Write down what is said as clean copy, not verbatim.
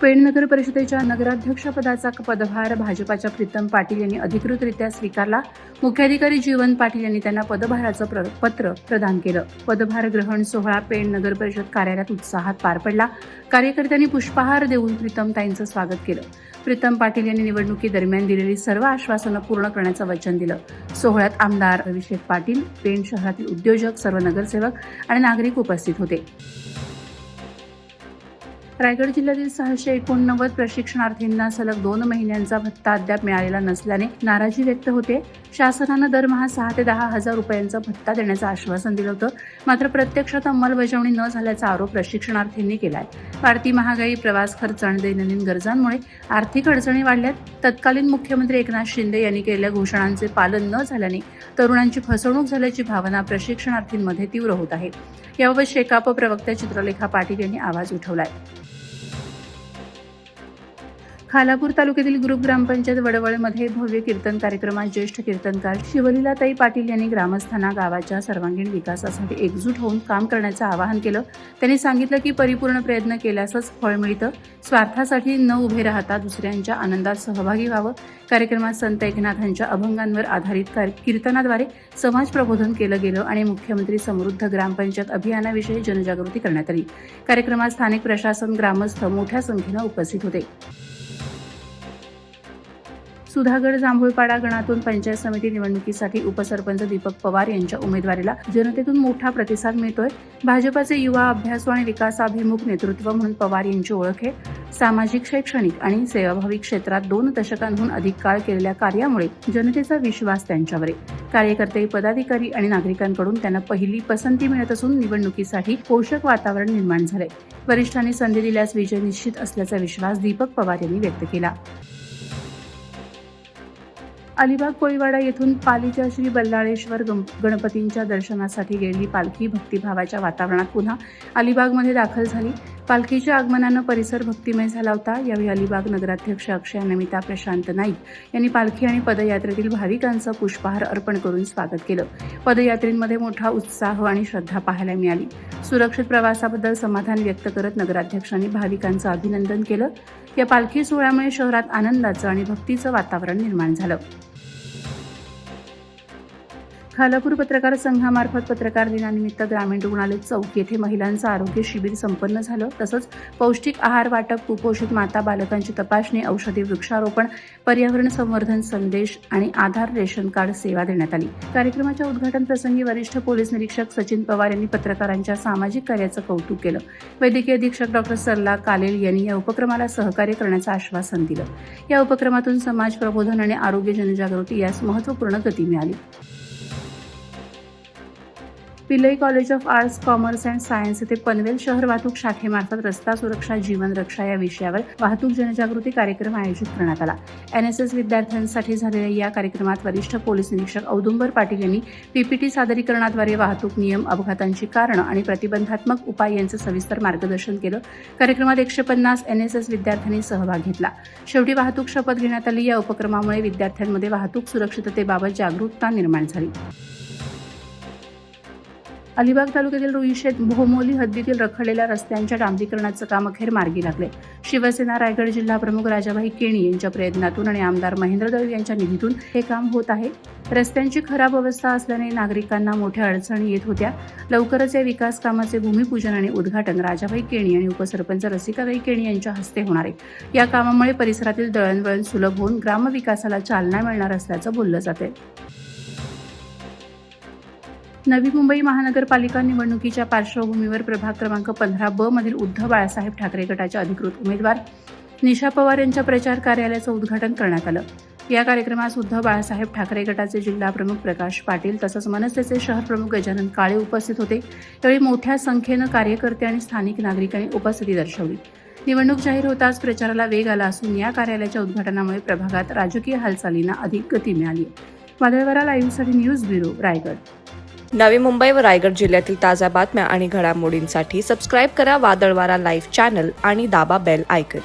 पेण नगर परिषदेच्या नगराध्यक्षपदाचा पदभार भाजपाच्या प्रीतम पाटील यांनी अधिकृतरित्या स्वीकारला. मुख्याधिकारी जीवन पाटील यांनी त्यांना पदभाराचं पत्र प्रदान केलं. पदभार ग्रहण सोहळा पेण नगर परिषद कार्यालयात उत्साहात पार पडला. कार्यकर्त्यांनी पुष्पहार देऊन प्रीतमताईंचं स्वागत केलं. प्रीतम पाटील यांनी निवडणुकीदरम्यान दिलेली सर्व आश्वासनं पूर्ण करण्याचं वचन दिलं. सोहळ्यात आमदार अभिषेक पाटील, पेण शहरातील उद्योजक, सर्व नगरसेवक आणि नागरिक उपस्थित होते. रायगड जिल्ह्यातील 689 प्रशिक्षणार्थींना सलग 2 महिन्यांचा भत्ता अद्याप मिळालेला नसल्याने नाराजी व्यक्त होते. शासनानं दरमहा 6 ते 10 हजार रुपयांचा भत्ता देण्याचं आश्वासन दिलं होतं, मात्र प्रत्यक्षात अंमलबजावणी न झाल्याचा आरोप प्रशिक्षणार्थींनी केलाय. वाढती महागाई, प्रवास खर्च आणि दैनंदिन गरजांमुळे आर्थिक अडचणी वाढल्यात. तत्कालीन मुख्यमंत्री एकनाथ शिंदे यांनी केलेल्या घोषणांचे पालन न झाल्याने तरुणांची फसवणूक झाल्याची भावना प्रशिक्षणार्थींमध्ये तीव्र होत आहे. याबाबत शेकाप प्रवक्त्या चित्रलेखा पाटील यांनी आवाज उठवलाय. खालापूर तालुक्यातील ग्रुप ग्रामपंचायत वडवळमध्ये भव्य कीर्तन कार्यक्रमात ज्येष्ठ कीर्तनकार शिवलीलाताई पाटील यांनी ग्रामस्थांना गावाच्या सर्वांगीण विकासासाठी एकजूट होऊन काम करण्याचं आवाहन केलं. त्यांनी सांगितलं की परिपूर्ण प्रयत्न केल्यासच फळ मिळतं. स्वार्थासाठी न उभे राहता दुसऱ्यांच्या आनंदात सहभागी व्हावं. कार्यक्रमात संत एकनाथांच्या अभंगांवर आधारित कीर्तनाद्वारे समाज प्रबोधन केलं गेलं आणि मुख्यमंत्री समृद्ध ग्रामपंचायत अभियानाविषयी जनजागृती करण्यात आली. कार्यक्रमात स्थानिक प्रशासन, ग्रामस्थ मोठ्या संख्येनं उपस्थित होते. सुधागड जांभूळपाडा गणातून पंचायत समिती निवडणुकीसाठी उपसरपंच दीपक पवार यांच्या उमेदवारीला जनतेतून मोठा प्रतिसाद मिळतोय. भाजपाचे युवा, अभ्यासू आणि विकासाभिमुख नेतृत्व म्हणून पवार यांची ओळख आहे. सामाजिक, शैक्षणिक आणि सेवाभावी क्षेत्रात 2 दशकांहून अधिक काळ केलेल्या कार्यामुळे जनतेचा विश्वास त्यांच्यावर आहे. कार्यकर्ते, पदाधिकारी आणि नागरिकांकडून त्यांना पहिली पसंती मिळत असून निवडणुकीसाठी पोषक वातावरण निर्माण झालंय. वरिष्ठांनी संधी दिल्यास विजय निश्चित असल्याचा विश्वास दीपक पवार यांनी व्यक्त केला. अलिबाग कोळीवाडा येथून पालीच्या श्री बल्लाळेश्वर गणपतींच्या दर्शनासाठी गेलेली पालखी भक्तिभावाच्या वातावरणात पुन्हा अलिबागमध्ये दाखल झाली. पालखीच्या आगमनानं परिसर भक्तिमय झाला होता. यावेळी अलिबाग नगराध्यक्ष अक्षय नमिता प्रशांत नाईक यांनी पालखी आणि पदयात्रेतील भाविकांचं पुष्पहार अर्पण करून स्वागत केलं. पदयात्रेमध्ये मोठा उत्साह आणि श्रद्धा पाहायला मिळाली. सुरक्षित प्रवासाबद्दल समाधान व्यक्त करत नगराध्यक्षांनी भाविकांचं अभिनंदन केलं. या पालखी सोहळ्यामुळे शहरात आनंदाचं आणि भक्तीचं वातावरण निर्माण झालं. खालापूर पत्रकार संघामार्फत पत्रकार दिनानिमित्त ग्रामीण रुग्णालय चौक येथे महिलांचं आरोग्य शिबिर संपन्न झालं. तसंच पौष्टिक आहार वाटप, कुपोषित माता बालकांची तपासणी, औषधी वृक्षारोपण, पर्यावरण संवर्धन संदेश आणि आधार रेशन कार्ड सेवा देण्यात आली. कार्यक्रमाच्या उद्घाटन प्रसंगी वरिष्ठ पोलीस निरीक्षक सचिन पवार यांनी पत्रकारांच्या सामाजिक कार्याचं कौतुक केलं. वैद्यकीय अधीक्षक डॉ. सरला कालेल यांनी या उपक्रमाला सहकार्य करण्याचं आश्वासन दिलं. या उपक्रमातून समाज प्रबोधन आणि आरोग्य जनजागृती यास महत्त्वपूर्ण गती मिळाली. Pillai college of arts, commerce and science येथे पनवेल शहर वाहतूक शाखेमार्फत रस्ता सुरक्षा, जीवन रक्षा या विषयावर वाहतूक जनजागृती कार्यक्रम आयोजित करण्यात आला. NSS विद्यार्थ्यांसाठी झालेल्या या कार्यक्रमात वरिष्ठ पोलीस निरीक्षक औदुंबर पाटील यांनी PPT सादरीकरणाद्वारे वाहतूक नियम, अपघातांची कारणं आणि प्रतिबंधात्मक उपाय यांचं सविस्तर मार्गदर्शन केलं. कार्यक्रमात 150 NSS विद्यार्थ्यांनी सहभाग घेतला. शेवटी वाहतूक शपथ घेण्यात आली. या उपक्रमामुळे विद्यार्थ्यांमध्ये वाहतूक सुरक्षिततेबाबत जागरूकता निर्माण झाली. अलिबाग तालुक्यातील रुईशेत भोमोली हद्दीतील रखडलेल्या रस्त्यांच्या डांबरीकरणाचं काम अखेर मार्गी लागले. शिवसेना रायगड जिल्हा प्रमुख राजाभाई केणी यांच्या प्रयत्नातून आणि आमदार महेंद्र दळवी यांच्या निधीतून हे काम होत आहे. रस्त्यांची खराब अवस्था असल्याने नागरिकांना मोठ्या अडचणी येत होत्या. लवकरच या विकास कामाचे भूमिपूजन आणि उद्घाटन राजाभाई केणी आणि उपसरपंच रसिकाबाई केणी यांच्या हस्ते होणार आहे. या कामामुळे परिसरातील दळणवळण सुलभ होऊन ग्रामविकासाला चालना मिळणार असल्याचं बोललं जाते. नवी मुंबई महानगरपालिका निवडणुकीच्या पार्श्वभूमीवर प्रभाग क्रमांक 15 मधील उद्धव बाळासाहेब ठाकरे गटाच्या अधिकृत उमेदवार निशा पवार यांच्या प्रचार कार्यालयाचं उद्घाटन करण्यात आलं. या कार्यक्रमास उद्धव बाळासाहेब ठाकरे गटाचे जिल्हा प्रमुख प्रकाश पाटील तसंच मनसेचे शहर प्रमुख गजानन काळे उपस्थित होते. यावेळी मोठ्या संख्येनं कार्यकर्ते आणि स्थानिक नागरिकांनी उपस्थिती दर्शवली. निवडणूक जाहीर होताच प्रचाराला वेग आला असून या कार्यालयाच्या उद्घाटनामुळे प्रभागात राजकीय हालचालींना अधिक गती मिळाली. वादळवारा लाईव्हसाठी न्यूज ब्युरो, रायगड. नवी मुंबई व रायगड जिल्ह्यातील ताज्या बातम्या आणि घडामोडींसाठी सबस्क्राईब करा वादळवारा लाईव्ह चॅनल आणि दाबा बेल आयकॉन.